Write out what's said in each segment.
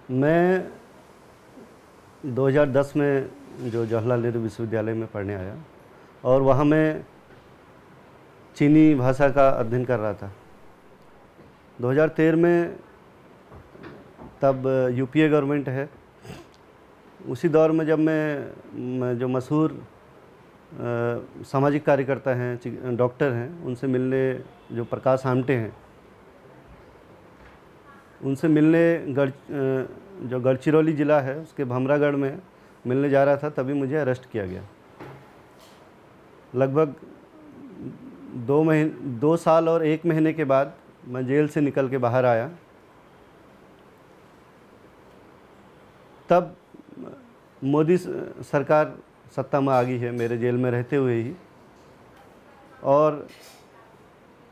मैं 2010 में जो जवाहरलाल नेहरू विश्वविद्यालय में पढ़ने आया और वहाँ मैं चीनी भाषा का अध्ययन कर रहा था। 2013 में तब यूपीए गवर्नमेंट है। उसी दौर में जब मैं जो मशहूर सामाजिक कार्यकर्ता हैं, डॉक्टर हैं, उनसे मिलने, जो प्रकाश आमटे हैं, उनसे मिलने जो गढ़चिरौली ज़िला है उसके भमरागढ़ में मिलने जा रहा था, तभी मुझे अरेस्ट किया गया। लगभग 2 साल और 1 महीने के बाद मैं जेल से निकल के बाहर आया। तब मोदी सरकार सत्ता में आ गई है मेरे जेल में रहते हुए ही, और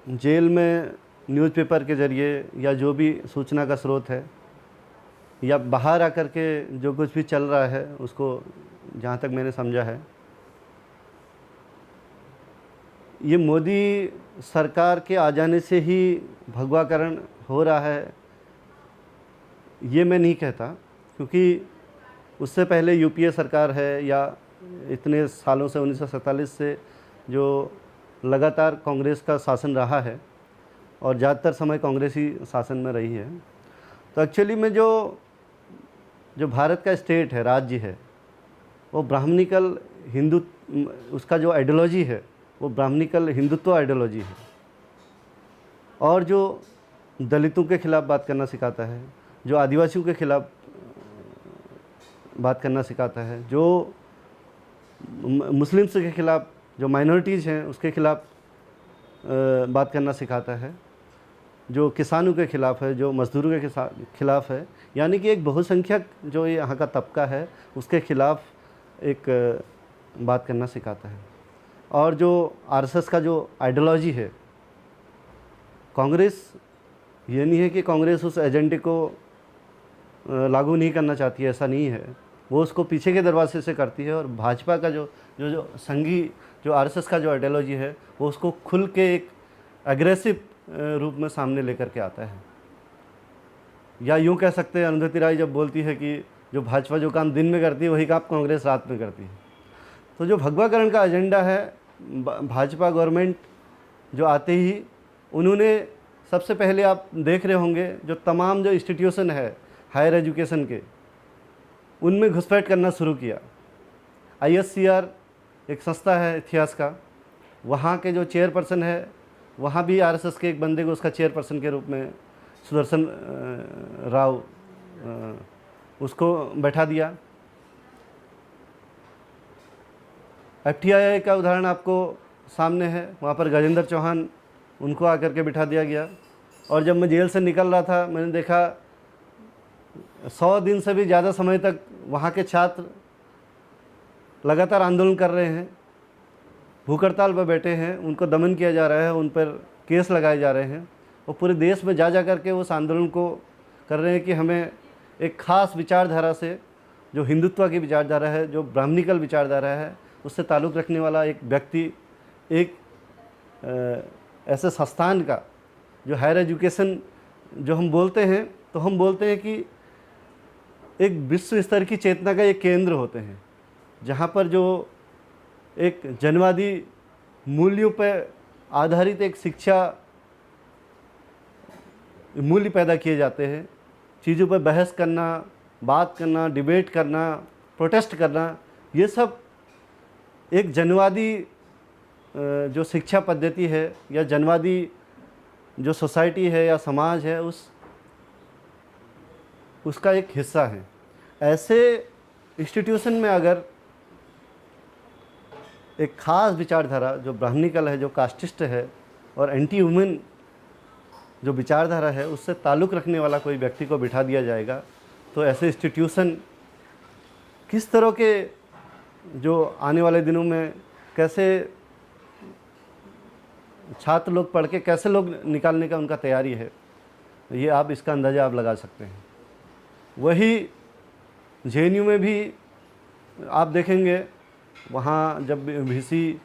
जेल में न्यूज़पेपर के ज़रिए या जो भी सूचना का स्रोत है या बाहर आकर के जो कुछ भी चल रहा है उसको, जहाँ तक मैंने समझा है, ये मोदी सरकार के आ जाने से ही भगवाकरण हो रहा है, ये मैं नहीं कहता, क्योंकि उससे पहले यूपीए सरकार है या इतने सालों से 1947 से जो लगातार कांग्रेस का शासन रहा है और ज़्यादातर समय कांग्रेसी शासन में रही है। तो एक्चुअली में जो भारत का स्टेट है, राज्य है, वो ब्राह्मणिकल हिंदू, उसका जो आइडियोलॉजी है वो ब्राह्मणिकल हिंदुत्व आइडियोलॉजी है, और जो दलितों के खिलाफ बात करना सिखाता है, जो आदिवासियों के खिलाफ बात करना सिखाता है, जो मुस्लिम्स के खिलाफ, जो माइनॉरिटीज़ हैं उसके खिलाफ बात करना सिखाता है, जो किसानों के खिलाफ है, जो मजदूरों के खिलाफ है, यानी कि एक बहुसंख्यक जो यहाँ का तबका है उसके खिलाफ एक बात करना सिखाता है। और जो आरएसएस का जो आइडियोलॉजी है, कांग्रेस, ये नहीं है कि कांग्रेस उस एजेंडे को लागू नहीं करना चाहती है, ऐसा नहीं है, वो उसको पीछे के दरवाजे से करती है। और भाजपा का जो संघी, जो आरएसएस का जो आइडियोलॉजी है, वो उसको खुल के एक एग्रेसिव रूप में सामने लेकर के आता है। या यूँ कह सकते हैं, अरुंधति राय जब बोलती है कि जो भाजपा जो काम दिन में करती है वही काम कांग्रेस रात में करती है। तो जो भगवाकरण का एजेंडा है, भाजपा गवर्नमेंट जो आते ही उन्होंने सबसे पहले, आप देख रहे होंगे, जो तमाम जो इंस्टीट्यूशन है हायर एजुकेशन के, उनमें घुसपैठ करना शुरू किया। आईएससीआर एक संस्था है इतिहास का, वहाँ के जो चेयरपर्सन है, वहाँ भी आरएसएस के एक बंदे को उसका चेयरपर्सन के रूप में सुदर्शन राव उसको बैठा दिया। एफटीआई का उदाहरण आपको सामने है, वहाँ पर गजेंद्र चौहान, उनको आकर के बिठा दिया गया। और जब मैं जेल से निकल रहा था, मैंने देखा 100 दिन से भी ज़्यादा समय तक वहाँ के छात्र लगातार आंदोलन कर रहे हैं, भूख हड़ताल पर बैठे हैं, उनको दमन किया जा रहा है, उन पर केस लगाए जा रहे हैं, और पूरे देश में जा कर के उस आंदोलन को कर रहे हैं कि हमें एक ख़ास विचारधारा से, जो हिंदुत्व की विचारधारा है, जो ब्राह्मणिकल विचारधारा है, उससे ताल्लुक़ रखने वाला एक व्यक्ति एक ऐसे संस्थान का, जो हायर एजुकेशन जो हम बोलते हैं, तो हम बोलते हैं कि एक विश्व स्तर की चेतना का एक केंद्र होते हैं, जहाँ पर जो एक जनवादी मूल्यों पर आधारित एक शिक्षा मूल्य पैदा किए जाते हैं। चीज़ों पर बहस करना, बात करना, डिबेट करना, प्रोटेस्ट करना, ये सब एक जनवादी जो शिक्षा पद्धति है या जनवादी जो सोसाइटी है या समाज है, उसका एक हिस्सा है। ऐसे इंस्टीट्यूशन में अगर एक ख़ास विचारधारा जो ब्राह्मणिकल है, जो कास्टिस्ट है और एंटी वुमेन जो विचारधारा है, उससे ताल्लुक़ रखने वाला कोई व्यक्ति को बिठा दिया जाएगा, तो ऐसे इंस्टीट्यूशन किस तरह के जो आने वाले दिनों में कैसे छात्र लोग पढ़ के कैसे लोग निकालने का उनका तैयारी है, ये आप इसका अंदाज़ा आप लगा सकते हैं। वही जेएनयू में भी आप देखेंगे, वहाँ जब वीसी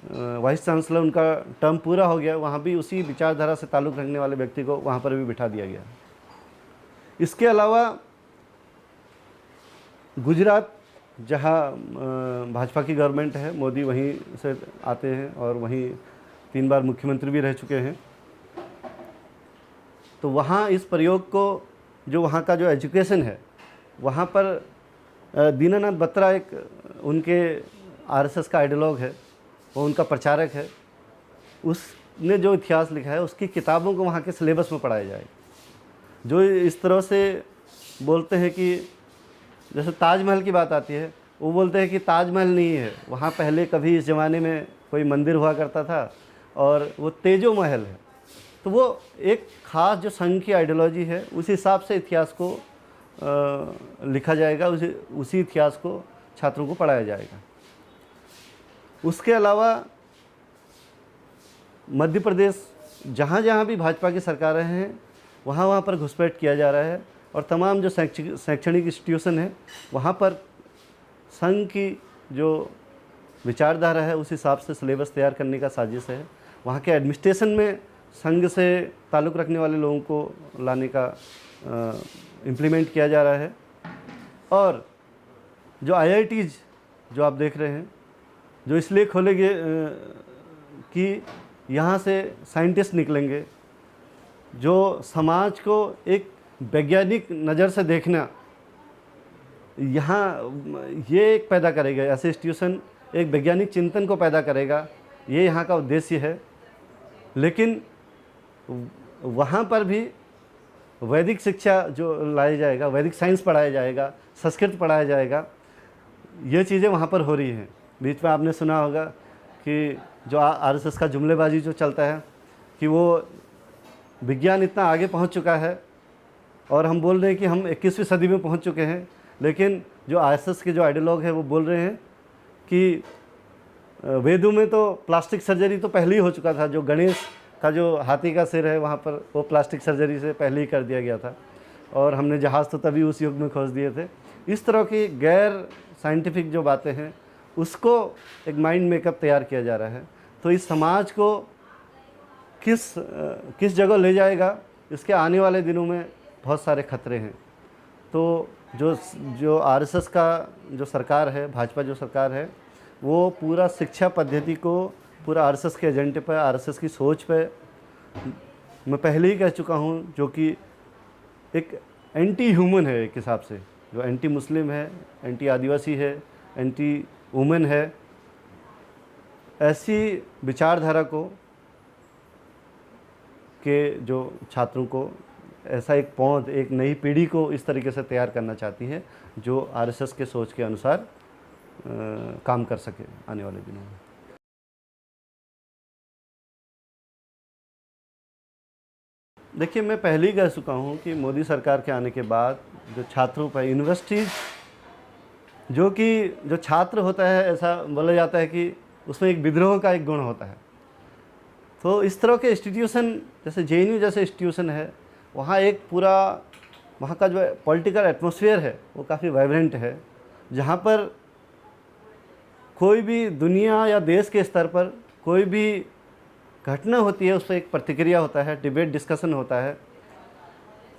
वाइस चांसलर उनका टर्म पूरा हो गया, वहाँ भी उसी विचारधारा से ताल्लुक़ रखने वाले व्यक्ति को वहाँ पर भी बिठा दिया गया। इसके अलावा गुजरात, जहाँ भाजपा की गवर्नमेंट है, मोदी वहीं से आते हैं और वहीं 3 बार मुख्यमंत्री भी रह चुके हैं। तो वहाँ इस प्रयोग को, जो वहाँ का जो एजुकेशन है, वहाँ पर दीनानाथ बत्रा एक उनके आरएसएस का आइडियोलॉग है, वो उनका प्रचारक है। उसने जो इतिहास लिखा है उसकी किताबों को वहाँ के सिलेबस में पढ़ाया जाए। जो इस तरह से बोलते हैं कि जैसे ताजमहल की बात आती है, वो बोलते हैं कि ताजमहल नहीं है, वहाँ पहले कभी इस ज़माने में कोई मंदिर हुआ करता था और वो तेजो महल है। तो वो एक ख़ास जो संघ की आइडियोलॉजी है, उस हिसाब से इतिहास को लिखा जाएगा, उसी इतिहास को छात्रों को पढ़ाया जाएगा। उसके अलावा मध्य प्रदेश, जहाँ जहाँ भी भाजपा की सरकारें हैं, वहाँ वहाँ पर घुसपैठ किया जा रहा है और तमाम जो शैक्षणिक इंस्टीट्यूशन है, वहाँ पर संघ की जो विचारधारा है उस हिसाब से सिलेबस तैयार करने का साजिश है। वहाँ के एडमिनिस्ट्रेशन में संघ से ताल्लुक़ रखने वाले लोगों को लाने का इम्प्लीमेंट किया जा रहा है। और जो IITs जो आप देख रहे हैं, जो इसलिए खोले गए कि यहाँ से साइंटिस्ट निकलेंगे, जो समाज को एक वैज्ञानिक नज़र से देखना, यहाँ ये एक पैदा करेगा, ऐसे इंस्टीट्यूशन एक वैज्ञानिक चिंतन को पैदा करेगा, ये यहाँ का उद्देश्य है। लेकिन वहाँ पर भी वैदिक शिक्षा जो लाया जाएगा, वैदिक साइंस पढ़ाया जाएगा, संस्कृत पढ़ाया जाएगा, ये चीज़ें वहाँ पर हो रही हैं। बीच में आपने सुना होगा कि जो आरएसएस का जुमलेबाजी जो चलता है कि वो विज्ञान इतना आगे पहुँच चुका है और हम बोल रहे हैं कि हम 21वीं सदी में पहुँच चुके हैं। लेकिन जो आरएसएस के जो आइडियोलॉग है वो बोल रहे हैं कि वेदों में तो प्लास्टिक सर्जरी तो पहले ही हो चुका था। जो गणेश का जो हाथी का सिर है वहाँ पर वो प्लास्टिक सर्जरी से पहले ही कर दिया गया था और हमने जहाज़ तो तभी उस युग में खोज दिए थे। इस तरह की गैर साइंटिफिक जो बातें हैं उसको एक माइंड मेकअप तैयार किया जा रहा है। तो इस समाज को किस जगह ले जाएगा, इसके आने वाले दिनों में बहुत सारे खतरे हैं। तो जो आरएसएस का जो सरकार है, भाजपा जो सरकार है, वो पूरा शिक्षा पद्धति को पूरा आरएसएस के एजेंडे पर, आरएसएस की सोच पे, मैं पहले ही कह चुका हूँ, जो कि एक एंटी ह्यूमन है एक हिसाब से, जो एंटी मुस्लिम है, एंटी आदिवासी है, एंटी वुमेन है। ऐसी विचारधारा को के जो छात्रों को ऐसा एक पौध, एक नई पीढ़ी को इस तरीके से तैयार करना चाहती है जो आरएसएस के सोच के अनुसार काम कर सके आने वाले दिनों में। देखिए, मैं पहले ही कह चुका हूँ कि मोदी सरकार के आने के बाद जो छात्रों पर यूनिवर्सिटीज़, जो छात्र होता है, ऐसा बोला जाता है कि उसमें एक विद्रोह का एक गुण होता है। तो इस तरह के इंस्टीट्यूशन जैसे JNU जैसे इंस्टीट्यूशन है, वहाँ एक पूरा वहाँ का जो पॉलिटिकल एटमॉस्फेयर है वो काफ़ी वाइब्रेंट है, जहाँ पर कोई भी दुनिया या देश के स्तर पर कोई भी घटना होती है उस पर एक प्रतिक्रिया होता है, डिबेट डिस्कशन होता है।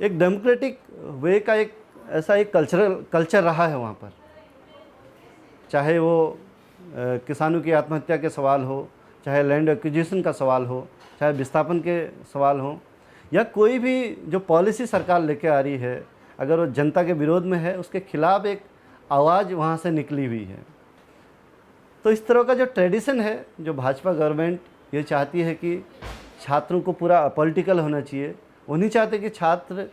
एक डेमोक्रेटिक वे का एक ऐसा एक कल्चर रहा है वहाँ पर, चाहे वो किसानों की आत्महत्या के सवाल हो, चाहे लैंड एक्विजिशन का सवाल हो, चाहे विस्थापन के सवाल हो, या कोई भी जो पॉलिसी सरकार लेके आ रही है, अगर वो जनता के विरोध में है, उसके खिलाफ एक आवाज़ वहाँ से निकली हुई है। तो इस तरह का जो ट्रेडिशन है, जो भाजपा गवर्नमेंट ये चाहती है कि छात्रों को पूरा पॉलिटिकल होना चाहिए। वो नहीं चाहते कि छात्र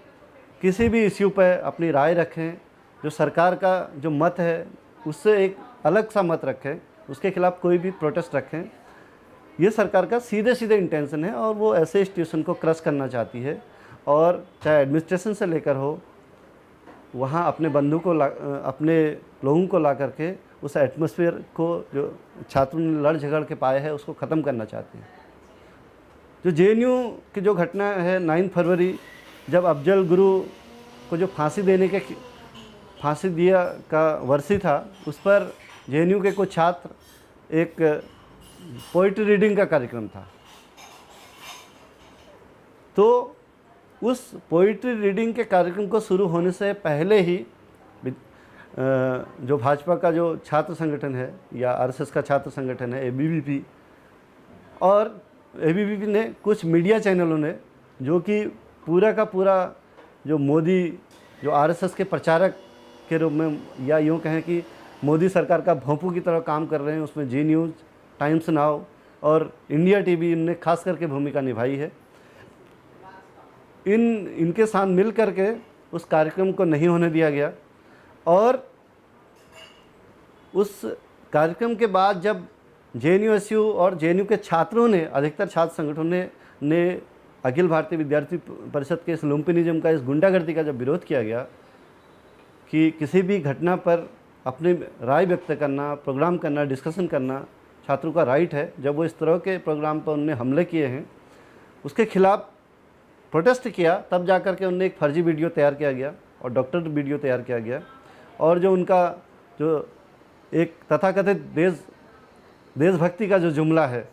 किसी भी इश्यू पर अपनी राय रखें, जो सरकार का जो मत है उससे एक अलग सा मत रखें, उसके खिलाफ कोई भी प्रोटेस्ट रखें। ये सरकार का सीधे सीधे इंटेंशन है और वो ऐसे इंस्टीट्यूशन को क्रश करना चाहती है। और चाहे एडमिनिस्ट्रेशन से लेकर हो, वहाँ अपने बंधु को अपने लोगों को ला करके उस एटमॉस्फेयर को जो छात्रों ने लड़ झगड़ के पाए हैं उसको ख़त्म करना चाहते हैं। जो JNU की जो घटना है 9 फरवरी, जब अफजल गुरु को जो फांसी दिया का वर्षी था, उस पर JNU के कुछ छात्र एक पोइट्री रीडिंग का कार्यक्रम था। तो उस पोइट्री रीडिंग के कार्यक्रम को शुरू होने से पहले ही जो भाजपा का जो छात्र संगठन है या आरएसएस का छात्र संगठन है एबीवीपी, और एबीवीपी ने कुछ मीडिया चैनलों ने जो कि पूरा का पूरा जो मोदी जो आरएसएस के प्रचारक के रूप में या यूँ कहें कि मोदी सरकार का भोंपू की तरह काम कर रहे हैं, उसमें जी न्यूज़, टाइम्स नाउ और इंडिया टीवी इनने खास करके भूमिका निभाई है। इनके साथ मिल करके उस कार्यक्रम को नहीं होने दिया गया, और उस कार्यक्रम के बाद जब जेएनयू और जेएनयू के छात्रों ने, अधिकतर छात्र संगठनों ने अखिल भारतीय विद्यार्थी परिषद के इस लुम्पिनिज्म का, इस गुंडागर्दी का जब विरोध किया गया कि किसी भी घटना पर अपनी राय व्यक्त करना, प्रोग्राम करना, डिस्कशन करना छात्रों का राइट है, जब वो इस तरह के प्रोग्राम पर उन्होंने हमले किए हैं, उसके खिलाफ प्रोटेस्ट किया, तब जा कर के उनने एक फर्जी वीडियो तैयार किया गया और डॉक्टर वीडियो तैयार किया गया, और जो उनका जो एक तथाकथित देशभक्ति का जो जुमला है,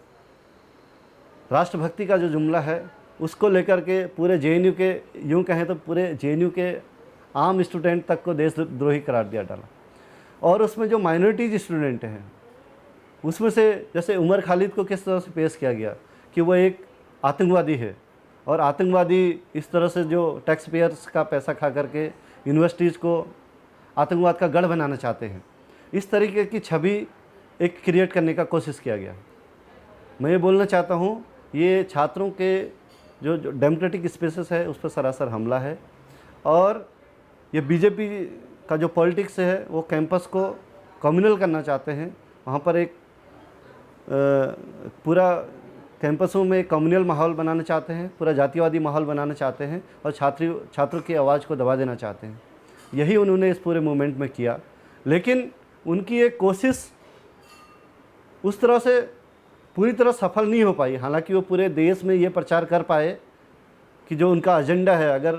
राष्ट्रभक्ति का जो जुमला है, उसको लेकर के पूरे जेएनयू के, यूँ कहें तो पूरे जेएनयू के आम स्टूडेंट तक को देशद्रोही करार दिया डाला। और उसमें जो माइनॉरिटीज स्टूडेंट हैं, उसमें से जैसे उमर खालिद को किस तरह से पेश किया गया कि वो एक आतंकवादी है, और आतंकवादी इस तरह से जो टैक्स पेयर्स का पैसा खा करके यूनिवर्सिटीज़ को आतंकवाद का गढ़ बनाना चाहते हैं, इस तरीके की छवि एक क्रिएट करने का कोशिश किया गया। मैं ये बोलना चाहता हूँ, ये छात्रों के जो डेमोक्रेटिक स्पेसेस है उस पर सरासर हमला है, और ये बीजेपी का जो पॉलिटिक्स है वो कैंपस को कम्युनल करना चाहते हैं। वहाँ पर एक पूरा कैंपसों में एक कम्युनल माहौल बनाना चाहते हैं, पूरा जातिवादी माहौल बनाना चाहते हैं, और छात्रों की आवाज़ को दबा देना चाहते हैं। यही उन्होंने इस पूरे मूवमेंट में किया, लेकिन उनकी एक कोशिश उस तरह से पूरी तरह सफल नहीं हो पाई। हालांकि वो पूरे देश में ये प्रचार कर पाए कि जो उनका एजेंडा है, अगर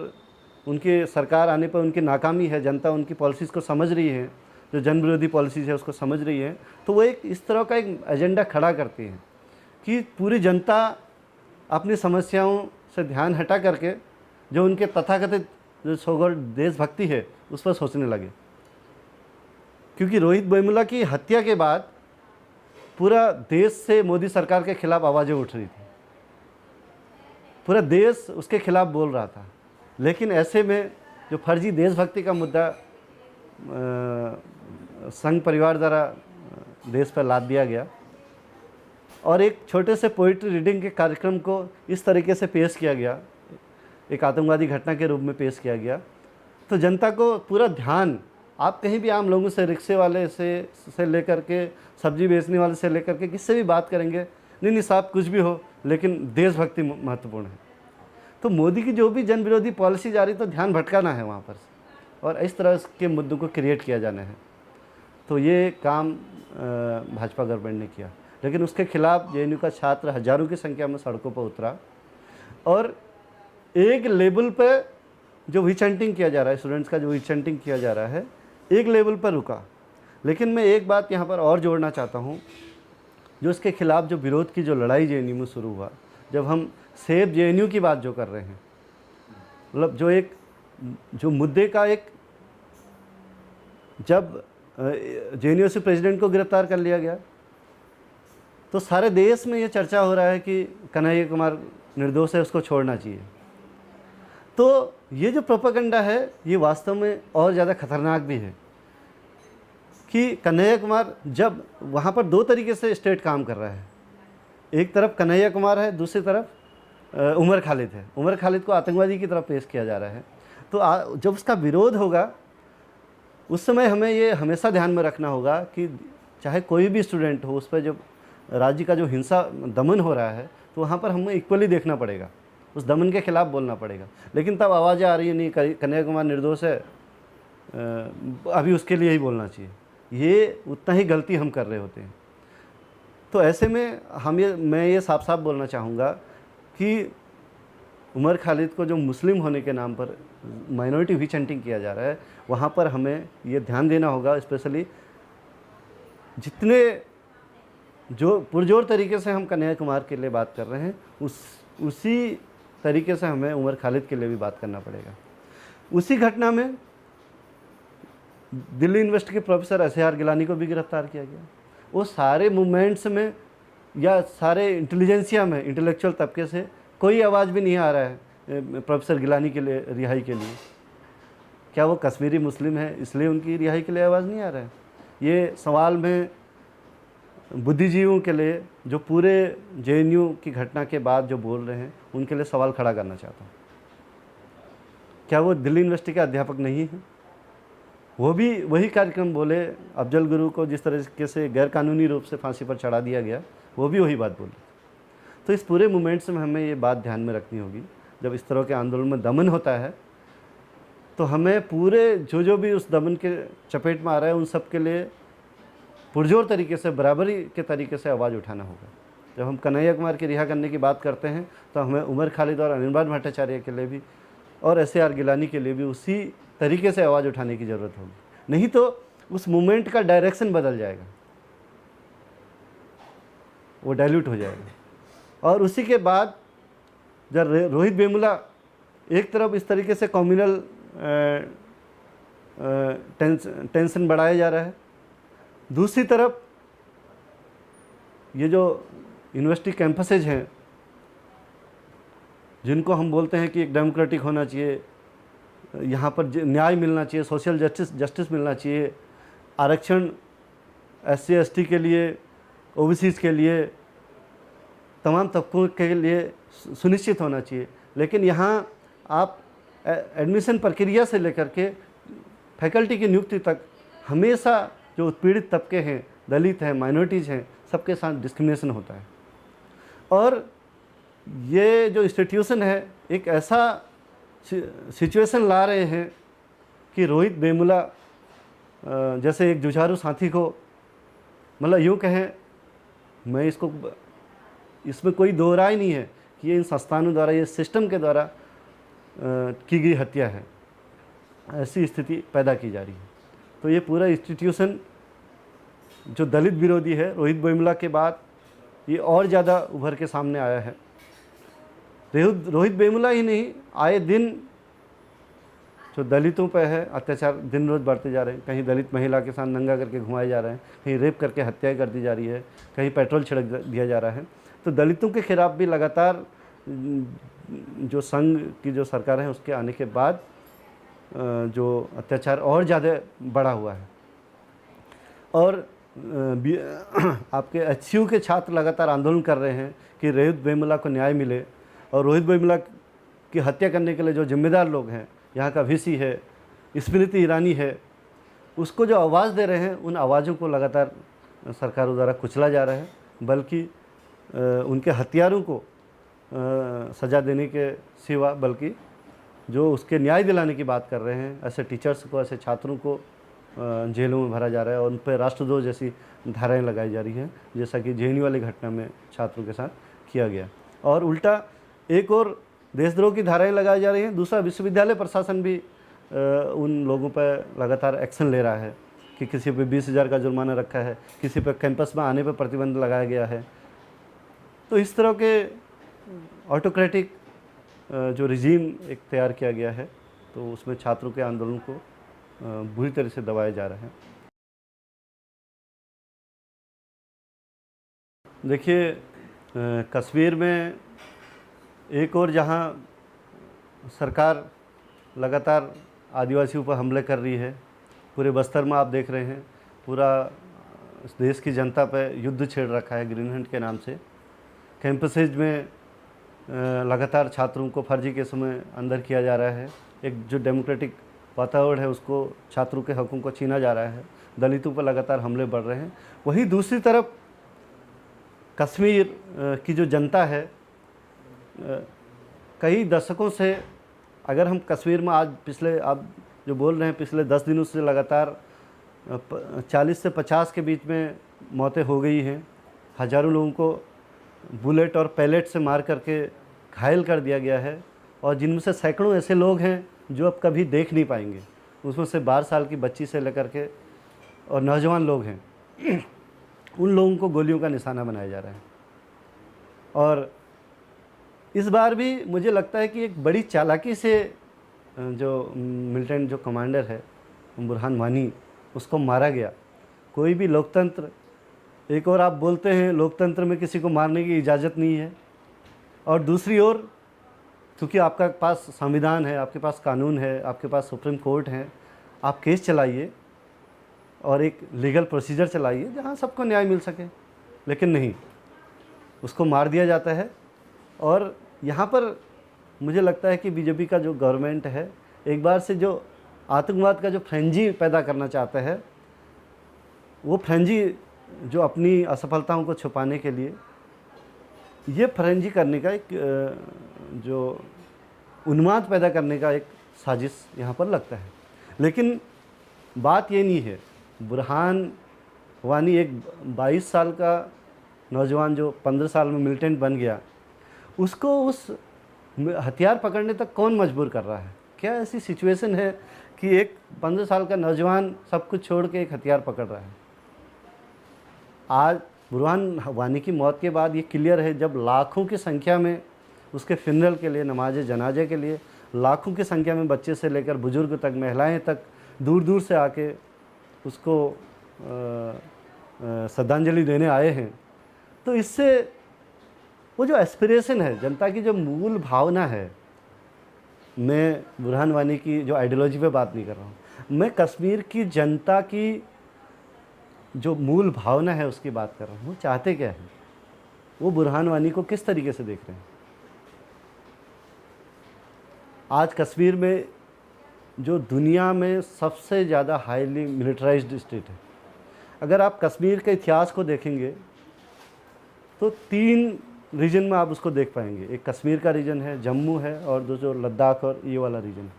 उनकी सरकार आने पर उनकी नाकामी है, जनता उनकी पॉलिसीज़ को समझ रही है, जो जन विरोधी पॉलिसीज़ है उसको समझ रही है, तो वो एक इस तरह का एक एजेंडा खड़ा करती हैं कि पूरी जनता अपनी समस्याओं से ध्यान हटा करके जो उनके तथाकथित जो सोगल देशभक्ति है उस पर सोचने लगे। क्योंकि रोहित वेमुला की हत्या के बाद पूरा देश से मोदी सरकार के खिलाफ आवाज़ें उठ रही थी, पूरा देश उसके खिलाफ बोल रहा था, लेकिन ऐसे में जो फर्जी देशभक्ति का मुद्दा संघ परिवार द्वारा देश पर लाद दिया गया, और एक छोटे से पोइट्री रीडिंग के कार्यक्रम को इस तरीके से पेश किया गया, एक आतंकवादी घटना के रूप में पेश किया गया, तो जनता को पूरा ध्यान, आप कहीं भी आम लोगों से, रिक्शे वाले से लेकर के सब्जी बेचने वाले से लेकर के किससे भी बात करेंगे, नहीं साहब कुछ भी हो, लेकिन देशभक्ति महत्वपूर्ण है। तो मोदी की जो भी जन विरोधी पॉलिसी जा रही, तो ध्यान भटकाना है वहाँ पर, और इस तरह के मुद्दों को क्रिएट किया जाना है। तो ये काम भाजपा गवर्नमेंट ने किया, लेकिन उसके खिलाफ जेएनयू का छात्र हज़ारों की संख्या में सड़कों पर उतरा, और एक लेवल पे जो विचंटिंग किया जा रहा है, स्टूडेंट्स का जो विचंटिंग किया जा रहा है, एक लेवल पर रुका। लेकिन मैं एक बात यहाँ पर और जोड़ना चाहता हूँ, जो इसके खिलाफ जो विरोध की जो लड़ाई जेएनयू में शुरू हुआ, जब हम सेव जेएनयू की बात जो कर रहे हैं, मतलब जो एक जो मुद्दे का एक, जब जेएनयू से प्रेसिडेंट को गिरफ्तार कर लिया गया, तो सारे देश में ये चर्चा हो रहा है कि कन्हैया कुमार निर्दोष है, उसको छोड़ना चाहिए। तो ये जो प्रोपेगेंडा है ये वास्तव में और ज़्यादा खतरनाक भी है कि कन्हैया कुमार, जब वहाँ पर दो तरीके से स्टेट काम कर रहा है, एक तरफ कन्हैया कुमार है, दूसरी तरफ उमर खालिद है। उमर खालिद को आतंकवादी की तरफ पेश किया जा रहा है। तो जब उसका विरोध होगा उस समय हमें ये हमेशा ध्यान में रखना होगा कि चाहे कोई भी स्टूडेंट हो, उस पर जब राज्य का जो हिंसा दमन हो रहा है, तो वहाँ पर हमें इक्वली देखना पड़ेगा, उस दमन के खिलाफ बोलना पड़ेगा। लेकिन तब आवाज़ें आ रही है, नहीं कन्हैया कुमार निर्दोष है, अभी उसके लिए ही बोलना चाहिए, ये उतना ही गलती हम कर रहे होते हैं। तो ऐसे में मैं ये साफ साफ बोलना चाहूँगा कि उमर खालिद को जो मुस्लिम होने के नाम पर माइनॉरिटी विचंटिंग किया जा रहा है, वहाँ पर हमें ये ध्यान देना होगा, स्पेशली जितने जो पुरजोर तरीके से हम कन्हैया कुमार के लिए बात कर रहे हैं, उसी तरीके से हमें उमर खालिद के लिए भी बात करना पड़ेगा। उसी घटना में दिल्ली यूनिवर्सिटी के प्रोफेसर SAR गिलानी को भी गिरफ्तार किया गया। वो सारे मूवमेंट्स में या सारे इंटेलिजेंसिया में, इंटेलेक्चुअल तबके से कोई आवाज़ भी नहीं आ रहा है प्रोफेसर गिलानी के लिए रिहाई के लिए। क्या वो कश्मीरी मुस्लिम है इसलिए उनकी रिहाई के लिए आवाज़ नहीं आ रहा है? ये सवाल में बुद्धिजीवियों के लिए जो पूरे JNU की घटना के बाद जो बोल रहे हैं उनके लिए सवाल खड़ा करना चाहता हूँ। क्या वो दिल्ली यूनिवर्सिटी के अध्यापक नहीं हैं? वो भी वही कार्यक्रम बोले। अफजल गुरु को जिस तरीके से गैरकानूनी रूप से फांसी पर चढ़ा दिया गया, वो भी वही बात बोले। तो इस पूरे मूवमेंट्स में हमें ये बात ध्यान में रखनी होगी, जब इस तरह के आंदोलन में दमन होता है तो हमें पूरे जो भी उस दमन के चपेट में आ रहा है उन सब के लिए पुरजोर तरीके से, बराबरी के तरीके से आवाज़ उठाना होगा। जब हम कन्हैया कुमार के रिहा करने की बात करते हैं तो हमें उमर खालिद और अनिर्बान भट्टाचार्य के लिए भी और SAR गिलानी के लिए भी उसी तरीके से आवाज़ उठाने की ज़रूरत होगी, नहीं तो उस मूवमेंट का डायरेक्शन बदल जाएगा, वो डाइल्यूट हो जाएगा। और उसी के बाद जब रोहित वेमुला एक तरफ इस तरीके से कम्युनल टेंशन बढ़ाया जा रहा है, दूसरी तरफ ये जो यूनिवर्सिटी कैंपसेज हैं जिनको हम बोलते हैं कि एक डेमोक्रेटिक होना चाहिए, यहाँ पर न्याय मिलना चाहिए, सोशल जस्टिस मिलना चाहिए, आरक्षण SC ST के लिए, OBCs के लिए, तमाम तबकों के लिए सुनिश्चित होना चाहिए, लेकिन यहाँ आप एडमिशन प्रक्रिया से लेकर के फैकल्टी की नियुक्ति तक हमेशा जो उत्पीड़ित तबके हैं, दलित हैं, माइनॉरिटीज़ हैं, सबके साथ डिस्क्रिमिनेशन होता है। और ये जो इंस्टीट्यूशन है एक ऐसा सिचुएशन ला रहे हैं कि रोहित वेमुला जैसे एक जुझारू साथी को, मतलब यूँ कहें, मैं इसमें कोई दो राय नहीं है कि ये इन संस्थानों द्वारा, ये सिस्टम के द्वारा की गई हत्या है, ऐसी स्थिति पैदा की जा रही है। तो ये पूरा इंस्टीट्यूशन जो दलित विरोधी है, रोहित वेमुला के बाद ये और ज़्यादा उभर के सामने आया है। रोहित वेमुला ही नहीं, आए दिन जो दलितों पर है अत्याचार दिन रोज़ बढ़ते जा रहे हैं। कहीं दलित महिला के साथ नंगा करके घुमाए जा रहे हैं, कहीं रेप करके हत्याएं कर दी जा रही है, कहीं पेट्रोल छिड़क दिया जा रहा है। तो दलितों के खिलाफ भी लगातार जो संघ की जो सरकार है उसके आने के बाद जो अत्याचार और ज़्यादा बढ़ा हुआ है। और आपके HCU के छात्र लगातार आंदोलन कर रहे हैं कि रोहित वेमुला को न्याय मिले, और रोहित वेमुला की हत्या करने के लिए जो जिम्मेदार लोग हैं, यहाँ का VC है, स्मृति ईरानी है, उसको जो आवाज़ दे रहे हैं, उन आवाज़ों को लगातार सरकारों द्वारा कुचला जा रहा है, बल्कि उनके हत्यारों को सज़ा देने के सिवा, बल्कि जो उसके न्याय दिलाने की बात कर रहे हैं, ऐसे टीचर्स को, ऐसे छात्रों को जेलों में भरा जा रहा है और उन पर राष्ट्रद्रोह जैसी धाराएं लगाई जा रही हैं, जैसा कि JNU वाली घटना में छात्रों के साथ किया गया। और उल्टा एक और देशद्रोह की धाराएं लगाई जा रही हैं, दूसरा विश्वविद्यालय प्रशासन भी उन लोगों पर लगातार एक्शन ले रहा है कि किसी पे 20,000 का जुर्माना रखा है, किसी पे कैंपस में आने पर प्रतिबंध लगाया गया है। तो इस तरह के ऑटोक्रेटिक जो रिजीम एक तैयार किया गया है, तो उसमें छात्रों के आंदोलन को बुरी तरह से दबाया जा रहा है। देखिए, कश्मीर में एक और जहां सरकार लगातार आदिवासियों पर हमले कर रही है, पूरे बस्तर में आप देख रहे हैं, पूरा देश की जनता पर युद्ध छेड़ रखा है ग्रीन हंट के नाम से। कैंपसेज में लगातार छात्रों को फर्जी केसों में अंदर किया जा रहा है। एक जो डेमोक्रेटिक वातावरण है उसको, छात्रों के हकों को छीना जा रहा है। दलितों पर लगातार हमले बढ़ रहे हैं। वहीं दूसरी तरफ कश्मीर की जो जनता है, कई दशकों से, अगर हम कश्मीर में आज पिछले, आप जो बोल रहे हैं, पिछले 10 दिनों से लगातार 40 से 50 के बीच में मौतें हो गई हैं। हज़ारों लोगों को बुलेट और पैलेट से मार करके घायल कर दिया गया है, और जिनमें से सैकड़ों ऐसे लोग हैं जो अब कभी देख नहीं पाएंगे। उसमें से 12 साल की बच्ची से लेकर के और नौजवान लोग हैं, उन लोगों को गोलियों का निशाना बनाया जा रहा है। और इस बार भी मुझे लगता है कि एक बड़ी चालाकी से जो मिलिटेंट जो कमांडर है बुरहान वानी, उसको मारा गया। कोई भी लोकतंत्र, एक और आप बोलते हैं लोकतंत्र में किसी को मारने की इजाज़त नहीं है, और दूसरी ओर क्योंकि आपका पास संविधान है, आपके पास कानून है, आपके पास सुप्रीम कोर्ट है, आप केस चलाइए और एक लीगल प्रोसीजर चलाइए जहाँ सबको न्याय मिल सके। लेकिन नहीं, उसको मार दिया जाता है। और यहाँ पर मुझे लगता है कि बीजेपी का जो गवर्नमेंट है, एक बार से जो आतंकवाद का जो फ्रेंजी पैदा करना चाहता है, वो फ्रेंजी जो अपनी असफलताओं को छुपाने के लिए ये फ्रेंजी करने का एक जो उन्माद पैदा करने का एक साजिश यहाँ पर लगता है। लेकिन बात ये नहीं है, बुरहान वानी एक 22 साल का नौजवान जो 15 साल में मिलिटेंट बन गया, उसको उस हथियार पकड़ने तक कौन मजबूर कर रहा है? क्या ऐसी सिचुएशन है कि एक 15 साल का नौजवान सब कुछ छोड़ के एक हथियार पकड़ रहा है? आज बुरहान वानी की मौत के बाद ये क्लियर है, जब लाखों की संख्या में उसके फिनरल के लिए, नमाज जनाजे के लिए लाखों की संख्या में बच्चे से लेकर बुजुर्ग तक, महिलाएं तक दूर दूर से आके उसको श्रद्धांजलि देने आए हैं, तो इससे वो जो एस्पिरेशन है, जनता की जो मूल भावना है, मैं बुरहान वानी की जो आइडियोलॉजी पे बात नहीं कर रहा हूँ, मैं कश्मीर की जनता की जो मूल भावना है उसकी बात कर रहा हूँ। वो चाहते क्या है, वो बुरहान वानी को किस तरीके से देख रहे हैं। आज कश्मीर में जो दुनिया में सबसे ज़्यादा हाईली मिलिटराइज्ड स्टेट है, अगर आप कश्मीर के इतिहास को देखेंगे तो 3 रीजन में आप उसको देख पाएंगे। एक कश्मीर का रीजन है, जम्मू है, और जो लद्दाख और ये वाला रीजन है।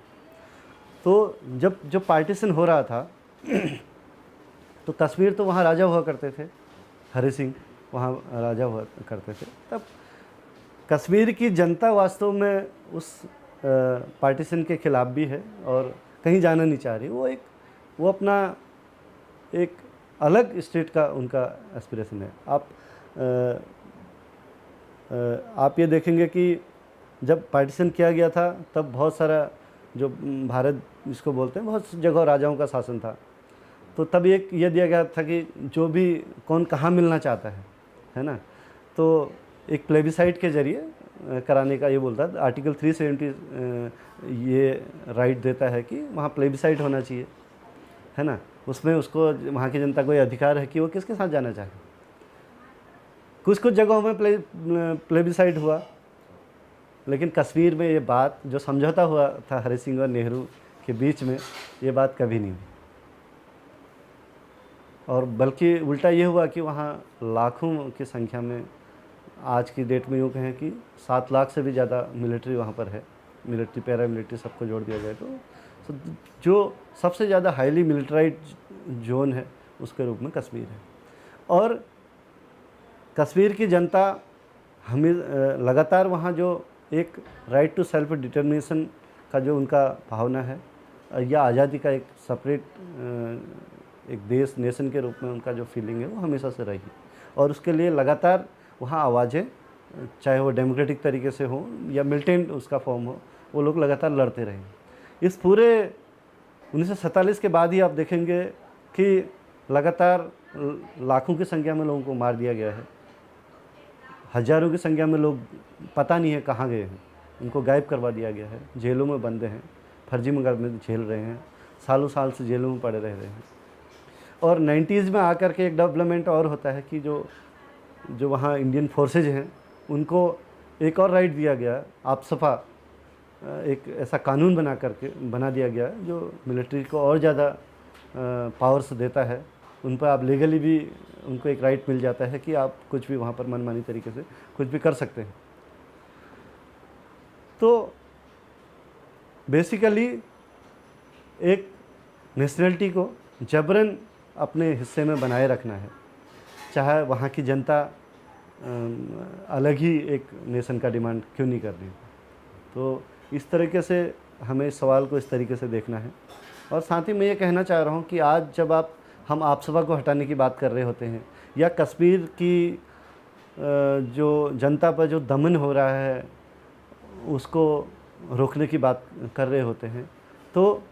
तो जब पार्टीशन हो रहा था तो कश्मीर तो वहाँ राजा हुआ करते थे, हरि सिंह वहाँ राजा हुआ करते थे। तब कश्मीर की जनता वास्तव में उस पार्टीशन के खिलाफ भी है और कहीं जाना नहीं चाह रही। वो अपना एक अलग स्टेट का उनका एस्पिरेशन है। आप ये देखेंगे कि जब पार्टीशन किया गया था तब बहुत सारा जो भारत जिसको बोलते हैं, बहुत जगह राजाओं का शासन था। तो तब एक ये दिया गया था कि जो भी कौन कहाँ मिलना चाहता है ना, तो एक प्लेबिसाइट के जरिए कराने का ये बोलता है। आर्टिकल 370 ये राइट देता है कि वहाँ प्लेबिसाइट होना चाहिए, है ना। उसमें उसको, वहाँ की जनता को ये अधिकार है कि वो किसके साथ जाना चाहे। कुछ जगहों में प्लेबिसाइट हुआ, लेकिन कश्मीर में ये बात जो समझौता हुआ था हरि सिंह और नेहरू के बीच में, ये बात कभी नहीं हुई। और बल्कि उल्टा ये हुआ कि वहाँ लाखों की संख्या में, आज की डेट में यूँ कहें कि 7 लाख से भी ज़्यादा मिलिट्री वहाँ पर है। मिलिट्री, पैरा मिलिट्री सबको जोड़ दिया जाए तो जो सबसे ज़्यादा हाईली मिलिट्राइज्ड जोन है उसके रूप में कश्मीर है। और कश्मीर की जनता हमें लगातार वहाँ जो एक राइट टू सेल्फ डिटर्मिनेशन का जो उनका भावना है, या आज़ादी का एक सेपरेट एक देश, नेशन के रूप में उनका जो फीलिंग है, वो हमेशा से रही। और उसके लिए लगातार वहाँ आवाज़ें, चाहे वो डेमोक्रेटिक तरीके से हो या मिलिटेंट उसका फॉर्म हो, वो लोग लगातार लड़ते रहे। इस पूरे 1947 के बाद ही आप देखेंगे कि लगातार लाखों की संख्या में लोगों को मार दिया गया है। हज़ारों की संख्या में लोग पता नहीं है कहाँ गए हैं, उनको गायब करवा दिया गया है, जेलों में बंद हैं, फर्जी मुकदमे झेल रहे हैं, सालों साल से जेलों में पड़े रह रहे हैं। और 90s में आकर के एक डेवलपमेंट और होता है कि जो वहाँ इंडियन फोर्सेज हैं उनको एक और राइट दिया गया, आपसफा, एक ऐसा कानून बना दिया गया जो मिलिट्री को और ज़्यादा पावर्स देता है। उन पर आप लीगली भी उनको एक राइट मिल जाता है कि आप कुछ भी वहाँ पर मनमानी तरीके से कुछ भी कर सकते हैं। तो बेसिकली एक नेशनलिटी को जबरन अपने हिस्से में बनाए रखना है, चाहे वहाँ की जनता अलग ही एक नेशन का डिमांड क्यों नहीं कर रही। तो इस तरीके से हमें इस सवाल को इस तरीके से देखना है। और साथ ही मैं ये कहना चाह रहा हूँ कि आज जब हम आपसफा को हटाने की बात कर रहे होते हैं, या कश्मीर की जो जनता पर जो दमन हो रहा है उसको रोकने की बात कर रहे होते हैं, तो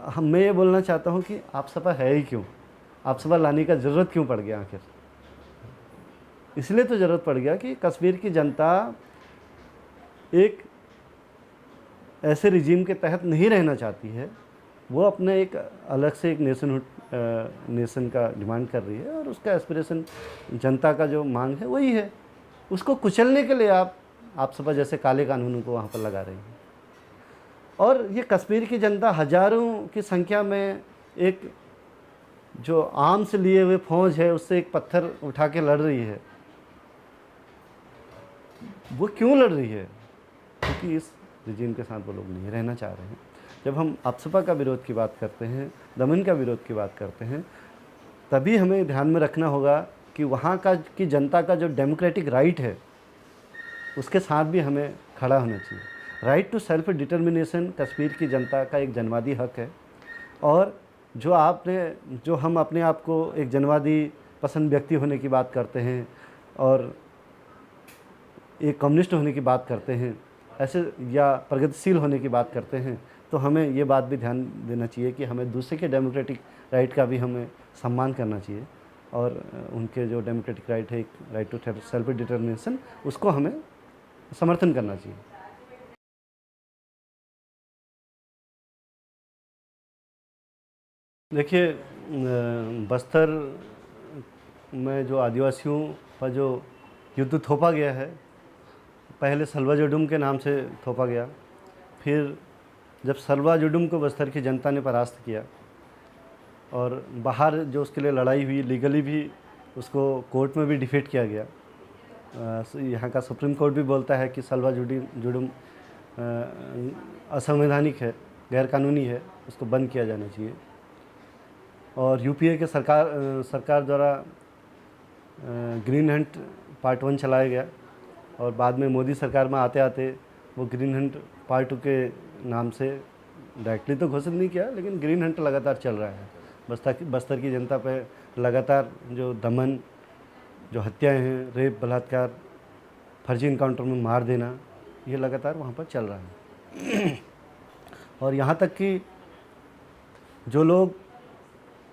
मैं ये बोलना चाहता हूँ कि आप सपा है ही क्यों, आप सपा लाने का ज़रूरत क्यों पड़ गया आखिर? इसलिए तो ज़रूरत पड़ गया कि कश्मीर की जनता एक ऐसे रिजीम के तहत नहीं रहना चाहती है, वो अपने एक अलग से एक नेशन का डिमांड कर रही है, और उसका एस्पिरेशन, जनता का जो मांग है वही है। उसको कुचलने के लिए आप सपा जैसे काले कानूनों को वहाँ पर लगा रही हैं। और ये कश्मीर की जनता हज़ारों की संख्या में एक जो आर्म से लिए हुए फौज है उससे एक पत्थर उठा के लड़ रही है। वो क्यों लड़ रही है? क्योंकि इस रिजीम के साथ वो लोग नहीं रहना चाह रहे हैं। जब हम आपसपा का विरोध की बात करते हैं, दमन का विरोध की बात करते हैं, तभी हमें ध्यान में रखना होगा कि वहाँ की जनता का जो डेमोक्रेटिक राइट है उसके साथ भी हमें खड़ा होना चाहिए। Right to self determination Kashmir की जनता का एक जनवादी हक है, और जो हम अपने आप को एक जनवादी पसंद व्यक्ति होने की बात करते हैं और एक कम्युनिस्ट होने की बात करते हैं ऐसे, या प्रगतिशील होने की बात करते हैं, तो हमें ये बात भी ध्यान देना चाहिए कि हमें दूसरे के डेमोक्रेटिक राइट का भी हमें सम्मान करना चाहिए, और उनके जो डेमोक्रेटिक राइट है, एक राइट टू सेल्फ डिटर्मिनेशन, उसको हमें समर्थन करना चाहिए। देखिए, बस्तर में जो आदिवासियों पर जो युद्ध थोपा गया है, पहले सलवा जुडुम के नाम से थोपा गया, फिर जब सलवा जुडुम को बस्तर की जनता ने परास्त किया और बाहर जो उसके लिए लड़ाई हुई, लीगली भी उसको कोर्ट में भी डिफीट किया गया। यहाँ का सुप्रीम कोर्ट भी बोलता है कि सलवा जुडुम असंवैधानिक है, गैरकानूनी है, उसको बंद किया जाना चाहिए। और यूपीए के सरकार द्वारा ग्रीन हंट पार्ट 1 चलाया गया, और बाद में मोदी सरकार में आते आते वो ग्रीन हंट पार्ट 2 के नाम से डायरेक्टली तो घोषित नहीं किया, लेकिन ग्रीन हंट लगातार चल रहा है। बस्तर की जनता पे लगातार जो दमन, जो हत्याएं हैं, रेप, बलात्कार, फर्जी इनकाउंटर में मार देना, ये लगातार वहाँ पर चल रहा है। और यहाँ तक कि जो लोग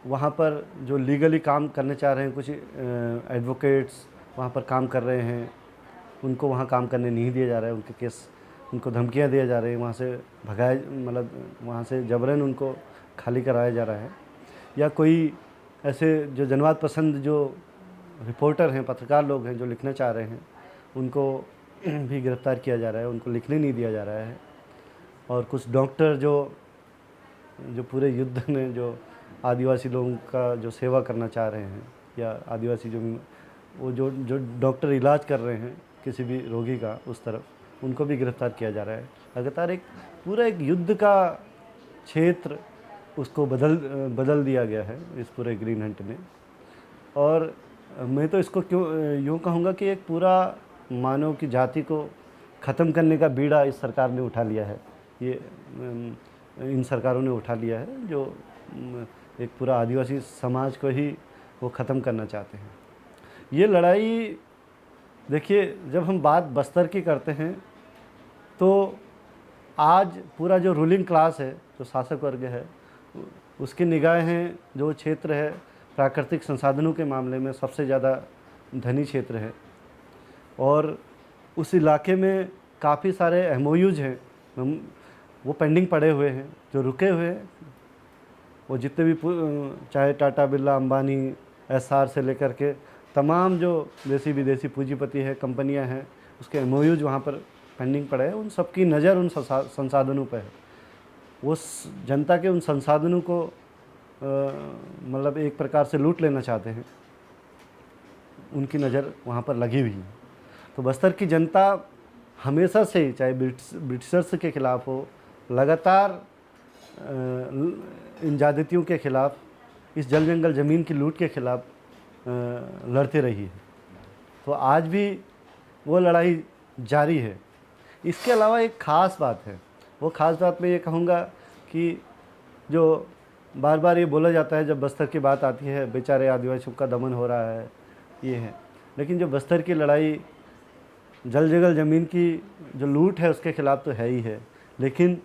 वहाँ पर जो लीगली काम करने चाह रहे हैं, कुछ एडवोकेट्स वहाँ पर काम कर रहे हैं, उनको वहाँ काम करने नहीं दिया जा रहा है, उनके केस, उनको धमकियाँ दिया जा रही है, वहाँ से मतलब वहाँ से जबरन उनको खाली कराया जा रहा है। या कोई ऐसे जो जनवाद पसंद जो रिपोर्टर हैं, पत्रकार लोग हैं, जो लिखना चाह रहे हैं, उनको भी गिरफ्तार किया जा रहा है, उनको लिखने नहीं दिया जा रहा है। और कुछ डॉक्टर जो पूरे युद्ध में जो आदिवासी लोगों का जो सेवा करना चाह रहे हैं, या आदिवासी जो डॉक्टर इलाज कर रहे हैं किसी भी रोगी का, उस तरफ उनको भी गिरफ्तार किया जा रहा है। लगातार एक पूरा एक युद्ध का क्षेत्र उसको बदल दिया गया है इस पूरे ग्रीन हंट ने। और मैं तो इसको यूँ कहूँगा कि एक पूरा मानव की जाति को ख़त्म करने का बीड़ा इस सरकार ने उठा लिया है, ये इन सरकारों ने उठा लिया है, जो एक पूरा आदिवासी समाज को ही वो ख़त्म करना चाहते हैं। ये लड़ाई, देखिए, जब हम बात बस्तर की करते हैं तो आज पूरा जो रूलिंग क्लास है, जो शासक वर्ग है, उसकी निगाहें, जो क्षेत्र है प्राकृतिक संसाधनों के मामले में सबसे ज़्यादा धनी क्षेत्र है, और उस इलाके में काफ़ी सारे एमओयूज हैं, वो पेंडिंग पड़े हुए हैं, जो रुके हुए हैं। वो जितने भी चाहे टाटा, बिरला, अंबानी, एसआर से लेकर के तमाम जो देसी विदेशी पूंजीपति है, कंपनियां हैं, उसके एमओयूज वहाँ पर पेंडिंग पड़े हैं। उन सबकी नज़र उन संसाधनों पर है। वो जनता के उन संसाधनों को मतलब एक प्रकार से लूट लेना चाहते हैं, उनकी नज़र वहाँ पर लगी हुई है। तो बस्तर की जनता हमेशा से, चाहे ब्रिटिशर्स के ख़िलाफ़ हो, लगातार इन ज़्यादतियों के ख़िलाफ़, इस जल जंगल ज़मीन की लूट के ख़िलाफ़ लड़ते रही है। तो आज भी वो लड़ाई जारी है। इसके अलावा एक ख़ास बात है, वो ख़ास बात मैं ये कहूँगा कि जो बार बार ये बोला जाता है जब बस्तर की बात आती है, बेचारे आदिवासियों का दमन हो रहा है, ये है, लेकिन जो बस्तर की लड़ाई जल जंगल ज़मीन की जो लूट है उसके ख़िलाफ़ तो है ही है, लेकिन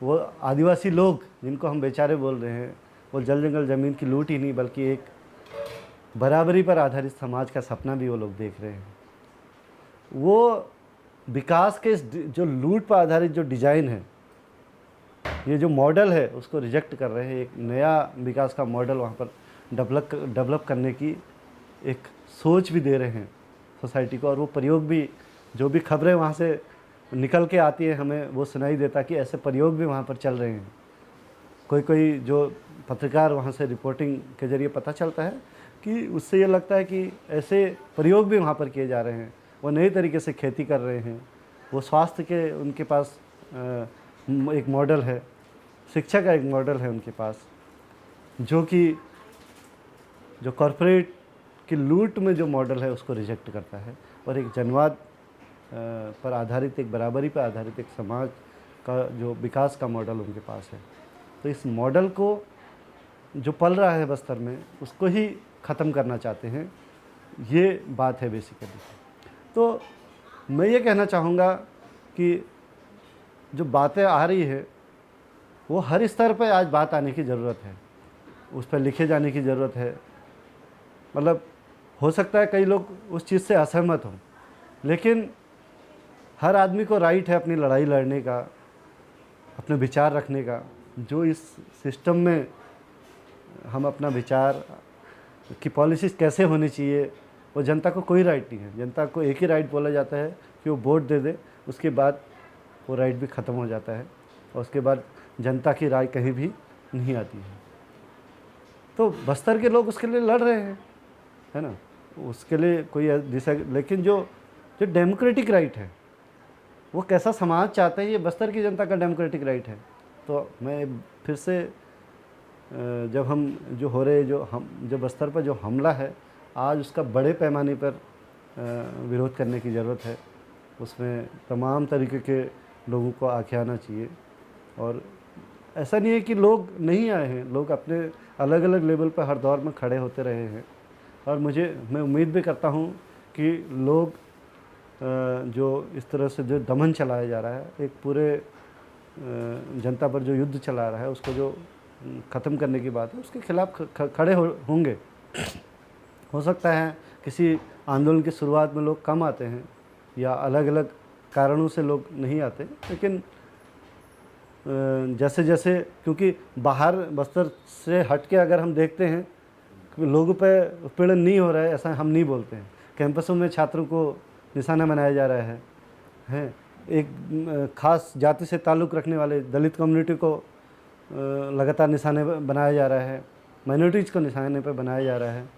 वो आदिवासी लोग जिनको हम बेचारे बोल रहे हैं, वो जल जंगल ज़मीन की लूट ही नहीं बल्कि एक बराबरी पर आधारित समाज का सपना भी वो लोग देख रहे हैं। वो विकास के जो लूट पर आधारित जो डिज़ाइन है, ये जो मॉडल है, उसको रिजेक्ट कर रहे हैं। एक नया विकास का मॉडल वहाँ पर डेवलप करने की एक सोच भी दे रहे हैं सोसाइटी को। और वो प्रयोग भी, जो भी खबरें वहाँ से निकल के आती है हमें वो सुनाई देता कि ऐसे प्रयोग भी वहाँ पर चल रहे हैं। कोई जो पत्रकार वहाँ से रिपोर्टिंग के ज़रिए पता चलता है कि उससे ये लगता है कि ऐसे प्रयोग भी वहाँ पर किए जा रहे हैं। वो नए तरीके से खेती कर रहे हैं, वो स्वास्थ्य के उनके पास एक मॉडल है, शिक्षा का एक मॉडल है उनके पास, जो कि जो कॉरपोरेट की लूट में जो मॉडल है उसको रिजेक्ट करता है और एक जनवाद पर आधारित, एक बराबरी पर आधारित एक समाज का जो विकास का मॉडल उनके पास है। तो इस मॉडल को जो पल रहा है बस्तर में, उसको ही ख़त्म करना चाहते हैं, ये बात है बेसिकली। तो मैं ये कहना चाहूँगा कि जो बातें आ रही है वो हर स्तर पर आज बात आने की ज़रूरत है, उस पर लिखे जाने की ज़रूरत है। मतलब हो सकता है कई लोग उस चीज़ से असहमत हों, लेकिन हर आदमी को राइट है अपनी लड़ाई लड़ने का, अपने विचार रखने का। जो इस सिस्टम में हम अपना विचार कि पॉलिसीज़ कैसे होनी चाहिए, वो जनता को कोई राइट नहीं है। जनता को एक ही राइट बोला जाता है कि वो वोट दे दे, उसके बाद वो राइट भी ख़त्म हो जाता है और उसके बाद जनता की राय कहीं भी नहीं आती है। तो बस्तर के लोग उसके लिए लड़ रहे हैं, है ना, उसके लिए कोई दिशा। लेकिन जो डेमोक्रेटिक राइट है, वो कैसा समाज चाहते हैं, ये बस्तर की जनता का डेमोक्रेटिक राइट है। तो मैं फिर से जब हम जो हो रहे जो बस्तर पर जो हमला है आज, उसका बड़े पैमाने पर विरोध करने की ज़रूरत है। उसमें तमाम तरीके के लोगों को आगे आना चाहिए। और ऐसा नहीं है कि लोग नहीं आए हैं, लोग अपने अलग अलग लेवल पर हर दौर में खड़े होते रहे हैं। और मैं उम्मीद भी करता हूँ कि लोग जो इस तरह से जो दमन चलाया जा रहा है, एक पूरे जनता पर जो युद्ध चला रहा है, उसको जो ख़त्म करने की बात है, उसके खिलाफ खड़े होंगे। हो सकता है किसी आंदोलन की शुरुआत में लोग कम आते हैं या अलग अलग कारणों से लोग नहीं आते, लेकिन जैसे जैसे, क्योंकि बाहर बस्तर से हट के अगर हम देखते हैं कि लोगों पे उत्पीड़न नहीं हो रहा है, ऐसा हम नहीं बोलते हैं। कैंपसों में छात्रों को निशाना बनाया जा रहा है। एक खास जाति से ताल्लुक़ रखने वाले दलित कम्युनिटी को लगातार निशाने बनाया जा रहा है, माइनॉरिटीज़ को निशाने पर बनाया जा रहा है।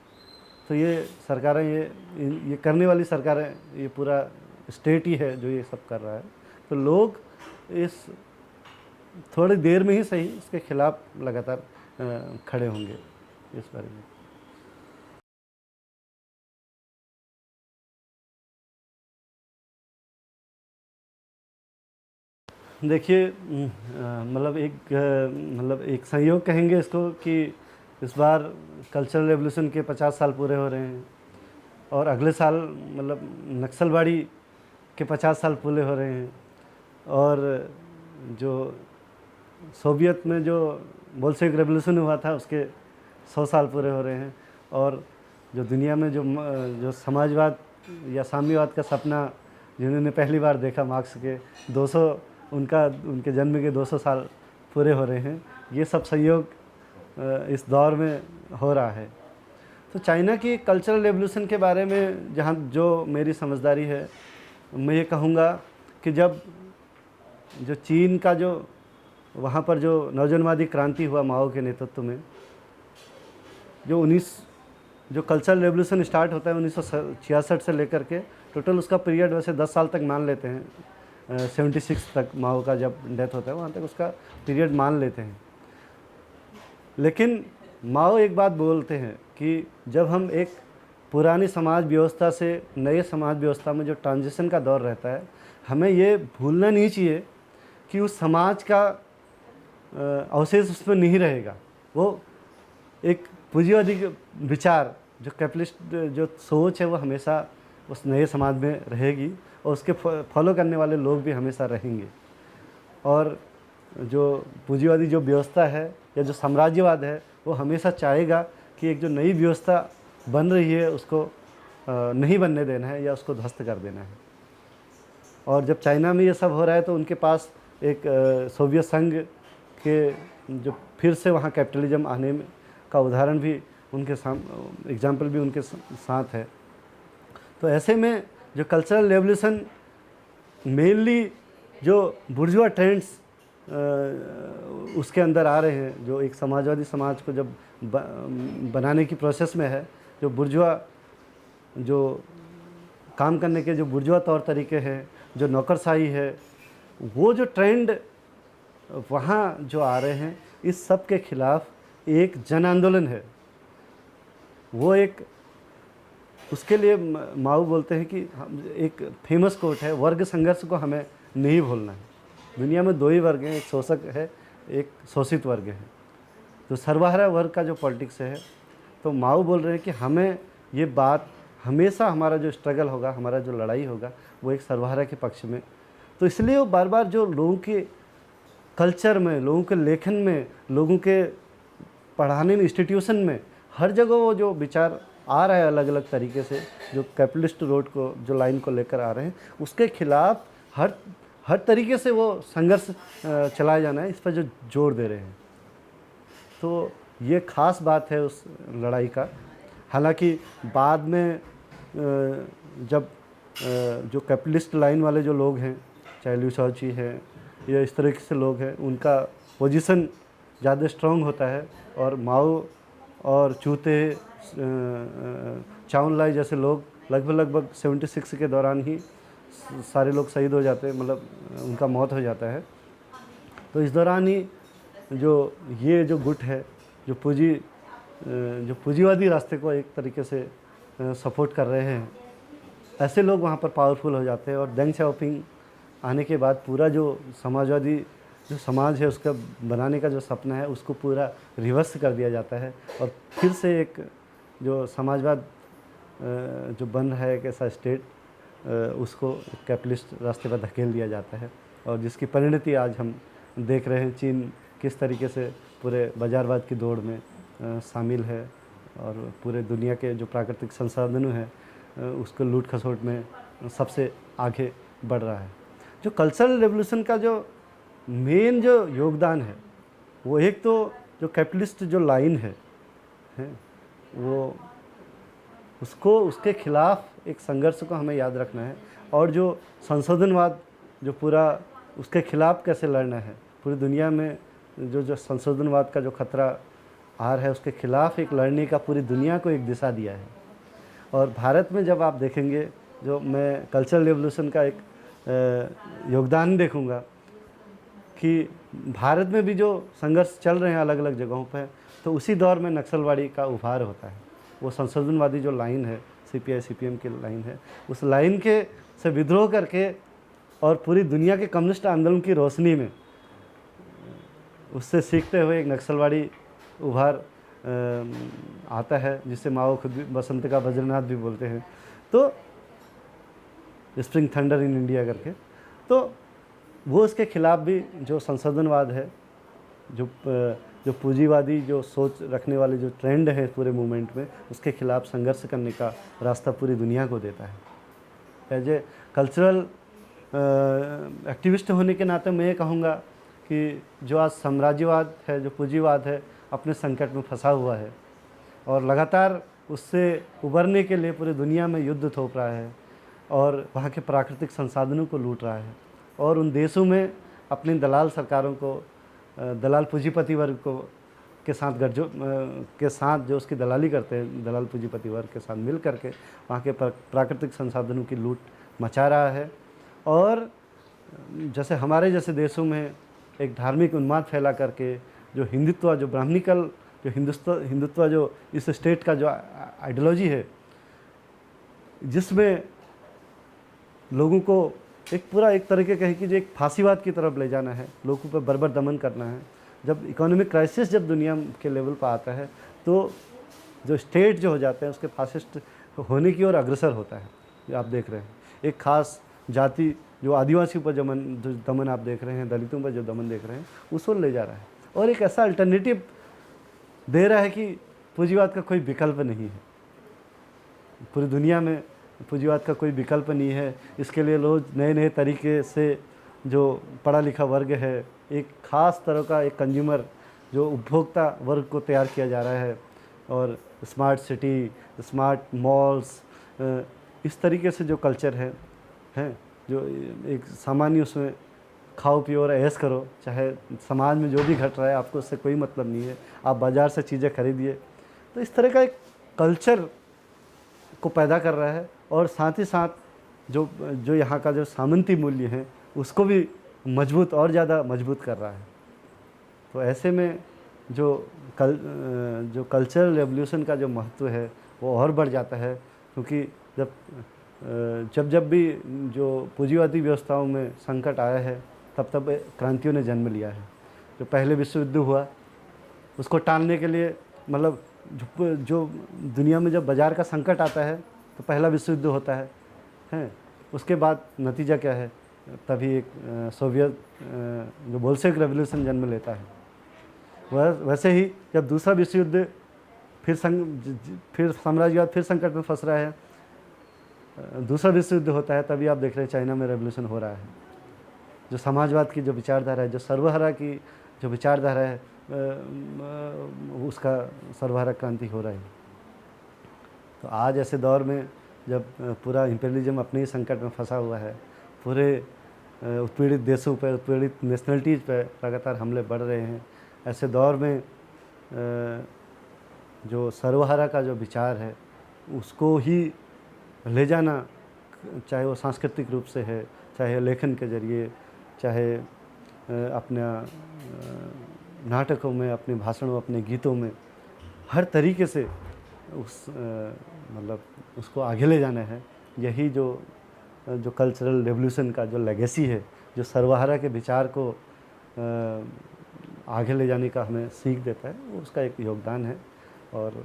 तो ये सरकारें, ये करने वाली सरकारें, ये पूरा स्टेट ही है जो ये सब कर रहा है। तो लोग इस थोड़ी देर में ही सही इसके खिलाफ लगातार खड़े होंगे इस बारे में। देखिए, मतलब एक संयोग कहेंगे इसको कि इस बार कल्चरल रेवोल्यूशन के 50 साल पूरे हो रहे हैं और अगले साल मतलब नक्सलवाड़ी के 50 साल पूरे हो रहे हैं और जो सोवियत में जो बोल्शेविक रेवोल्यूशन हुआ था उसके 100 साल पूरे हो रहे हैं। और जो दुनिया में जो समाजवाद या साम्यवाद का सपना जिन्होंने पहली बार देखा, मार्क्स के 200 उनके जन्म के 200 साल पूरे हो रहे हैं। ये सब संयोग इस दौर में हो रहा है। तो चाइना की कल्चरल रेवोल्यूशन के बारे में जहाँ जो मेरी समझदारी है, मैं ये कहूँगा कि जब जो चीन का जो वहाँ पर जो नवजनवादी क्रांति हुआ माओ के नेतृत्व में, जो कल्चरल रेवोल्यूशन स्टार्ट होता है 1966 से लेकर के, टोटल उसका पीरियड वैसे 10 साल तक मान लेते हैं, 76 तक माओ का जब डेथ होता है वहाँ तक उसका पीरियड मान लेते हैं। लेकिन माओ एक बात बोलते हैं कि जब हम एक पुरानी समाज व्यवस्था से नए समाज व्यवस्था में जो ट्रांजिशन का दौर रहता है, हमें ये भूलना नहीं चाहिए कि उस समाज का अवशेष उसमें नहीं रहेगा। वो एक पूंजीवादी विचार, जो कैपिटलिस्ट जो सोच है, वो हमेशा उस नए समाज में रहेगी और उसके फॉलो करने वाले लोग भी हमेशा रहेंगे। और जो पूंजीवादी जो व्यवस्था है या जो साम्राज्यवाद है वो हमेशा चाहेगा कि एक जो नई व्यवस्था बन रही है उसको नहीं बनने देना है या उसको ध्वस्त कर देना है। और जब चाइना में ये सब हो रहा है तो उनके पास एक सोवियत संघ के जो फिर से वहाँ कैपिटलिज्म आने का उदाहरण भी उनके एग्जाम्पल भी उनके साथ है। तो ऐसे में जो कल्चरल रेवोल्यूशन मेनली जो बुर्जुआ ट्रेंड्स उसके अंदर आ रहे हैं, जो एक समाजवादी समाज को जब बनाने की प्रोसेस में है, जो बुर्जुआ जो काम करने के जो बुर्जुआ तौर तरीके हैं, जो नौकरशाही है, वो जो ट्रेंड वहाँ जो आ रहे हैं, इस सब के खिलाफ एक जन आंदोलन है। वो एक उसके लिए माओ बोलते हैं कि एक फेमस कोट है, वर्ग संघर्ष को हमें नहीं भूलना है। दुनिया में दो ही वर्ग हैं, एक शोषक है, एक शोषित वर्ग है। तो सर्वहारा वर्ग का जो पॉलिटिक्स है, तो माओ बोल रहे हैं कि हमें ये बात हमेशा हमारा जो स्ट्रगल होगा, हमारा जो लड़ाई होगा, वो एक सर्वहारा के पक्ष में। तो इसलिए वो बार बार जो लोगों के कल्चर में, लोगों के लेखन में, लोगों के पढ़ाने में, इंस्टीट्यूशन में, हर जगह वो जो विचार आ रहा है अलग अलग तरीके से, जो कैपिटलिस्ट रोड को जो लाइन को लेकर आ रहे हैं, उसके खिलाफ हर तरीके से वो संघर्ष चलाया जाना है, इस पर जो जोर दे रहे हैं। तो ये ख़ास बात है उस लड़ाई का। हालांकि बाद में जब जो कैपिटलिस्ट लाइन वाले जो लोग हैं, चाहे लिउ शाओची है या इस तरीके से लोग हैं, उनका पोजीशन ज़्यादा स्ट्रॉन्ग होता है और माओ और चूते चाउ एन-लाई जैसे लोग लगभग 76 के दौरान ही सारे लोग शहीद हो जाते हैं, मतलब उनका मौत हो जाता है। तो इस दौरान ही ये जो गुट है, जो पूंजीवादी रास्ते को एक तरीके से सपोर्ट कर रहे हैं, ऐसे लोग वहाँ पर पावरफुल हो जाते हैं। और देंग शाओपिंग आने के बाद पूरा जो समाजवादी जो समाज है उसका बनाने का जो सपना है, उसको पूरा रिवर्स कर दिया जाता है और फिर से एक जो समाजवाद जो बन रहा है, एक ऐसा स्टेट, उसको कैपिटलिस्ट रास्ते पर धकेल दिया जाता है। और जिसकी परिणति आज हम देख रहे हैं, चीन किस तरीके से पूरे बाजारवाद की दौड़ में शामिल है और पूरे दुनिया के जो प्राकृतिक संसाधनों हैं उसको लूट खसोट में सबसे आगे बढ़ रहा है। जो कल्चरल रेवोल्यूशन का जो मेन जो योगदान है, वो एक तो जो कैपिटलिस्ट जो लाइन है वो उसके खिलाफ एक संघर्ष को हमें याद रखना है। और जो संशोधनवाद जो पूरा उसके खिलाफ कैसे लड़ना है, पूरी दुनिया में जो संशोधनवाद का जो खतरा आ रहा है उसके खिलाफ एक लड़ने का पूरी दुनिया को एक दिशा दिया है। और भारत में जब आप देखेंगे, जो मैं कल्चरल रेवोल्यूशन का एक योगदान देखूंगा कि भारत में भी जो संघर्ष चल रहे हैं अलग अलग जगहों पर, तो उसी दौर में नक्सलवाड़ी का उभार होता है। वो संशोधनवादी जो लाइन है, CPI CPM की लाइन है, उस लाइन के से विद्रोह करके और पूरी दुनिया के कम्युनिस्ट आंदोलन की रोशनी में उससे सीखते हुए एक नक्सलवाड़ी उभार आता है, जिसे माओ खुद भी बसंत का वज्रनाथ भी बोलते हैं, तो स्प्रिंग थंडर इन इंडिया करके। तो वो उसके खिलाफ भी जो संशोधनवाद है, जो पूंजीवादी जो सोच रखने वाले जो ट्रेंड है पूरे मूवमेंट में, उसके खिलाफ संघर्ष करने का रास्ता पूरी दुनिया को देता है। एज ए कल्चरल एक्टिविस्ट होने के नाते मैं ये कहूँगा कि जो आज साम्राज्यवाद है, जो पूंजीवाद है, अपने संकट में फंसा हुआ है और लगातार उससे उबरने के लिए पूरी दुनिया में युद्ध थोप रहा है और वहाँ के प्राकृतिक संसाधनों को लूट रहा है और उन देशों में अपनी दलाल सरकारों को, दलाल पूंजीपति वर्ग को के साथ जो उसकी दलाली करते हैं, दलाल पूंजीपति वर्ग के साथ मिल करके वहाँ के प्राकृतिक संसाधनों की लूट मचा रहा है। और जैसे हमारे जैसे देशों में एक धार्मिक उन्माद फैला करके जो हिंदुत्व, जो ब्राह्मणिकल, जो हिंदुत्व जो इस स्टेट का जो आइडियोलॉजी है, जिसमें लोगों को एक तरीके कहे कि जो एक फांसीवाद की तरफ ले जाना है, लोगों पर बर्बर दमन करना है। जब इकोनॉमिक क्राइसिस जब दुनिया के लेवल पर आता है तो जो स्टेट जो हो जाते हैं उसके फासिस्ट होने की ओर अग्रसर होता है। जो आप देख रहे हैं, एक खास जाति जो आदिवासियों पर जो दमन आप देख रहे हैं, दलितों पर जो दमन देख रहे हैं, उस ओर ले जा रहा है और एक ऐसा अल्टरनेटिव दे रहा है कि पूंजीवाद का कोई विकल्प नहीं है। पूरी दुनिया में पूंजीवाद का कोई विकल्प नहीं है। इसके लिए लोग नए नए तरीके से जो पढ़ा लिखा वर्ग है, एक ख़ास तरह का एक कंज्यूमर जो उपभोक्ता वर्ग को तैयार किया जा रहा है और स्मार्ट सिटी, स्मार्ट मॉल्स, इस तरीके से जो कल्चर है जो एक सामान्य उसमें खाओ पियो और ऐश करो, चाहे समाज में जो भी घट रहा है आपको उससे कोई मतलब नहीं है, आप बाज़ार से चीज़ें खरीदिए। तो इस तरह का एक कल्चर को पैदा कर रहा है और साथ ही साथ जो यहाँ का जो सामंती मूल्य है उसको भी मजबूत और ज़्यादा मजबूत कर रहा है। तो ऐसे में जो कल्चरल रेवोल्यूशन का जो महत्व है वो और बढ़ जाता है, क्योंकि जब भी जो पूंजीवादी व्यवस्थाओं में संकट आया है तब क्रांतियों ने जन्म लिया है। जो पहले विश्व युद्ध हुआ उसको टालने के लिए, मतलब जो दुनिया में जब बाज़ार का संकट आता है तो पहला विश्व युद्ध होता है। उसके बाद नतीजा क्या है, तभी एक सोवियत जो बोल्शेविक रेवोल्यूशन जन्म लेता है। वैसे ही जब दूसरा विश्व युद्ध फिर साम्राज्यवाद फिर संकट में फंस रहा है, दूसरा विश्व युद्ध होता है, तभी आप देख रहे हैं चाइना में रेवोल्यूशन हो रहा है। जो समाजवाद की जो विचारधारा है, जो सर्वहारा की जो विचारधारा है, उसका सर्वहारा क्रांति हो रहा है। तो आज ऐसे दौर में जब पूरा इंपीरियलिज्म अपने ही संकट में फंसा हुआ है, पूरे उत्पीड़ित देशों पर, उत्पीड़ित नेशनलिटीज़ पर लगातार हमले बढ़ रहे हैं, ऐसे दौर में जो सर्वहारा का जो विचार है उसको ही ले जाना, चाहे वो सांस्कृतिक रूप से है, चाहे लेखन के जरिए, चाहे अपना नाटकों में, अपने भाषणों, अपने गीतों में, हर तरीके से मतलब उसको आगे ले जाना है। यही जो कल्चरल रेवोल्यूशन का जो लेगेसी है, जो सर्वहारा के विचार को आगे ले जाने का हमें सीख देता है, वो उसका एक योगदान है और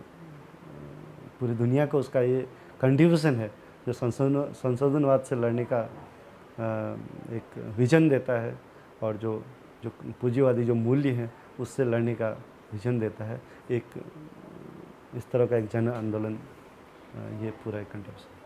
पूरी दुनिया को उसका ये कंट्रीब्यूशन है जो संशोधनवाद से लड़ने का एक विजन देता है और जो पूंजीवादी जो मूल्य हैं उससे लड़ने का विजन देता है। एक इस तरह का एक जन आंदोलन ये पूरा एक कंट्रीब्यूशन।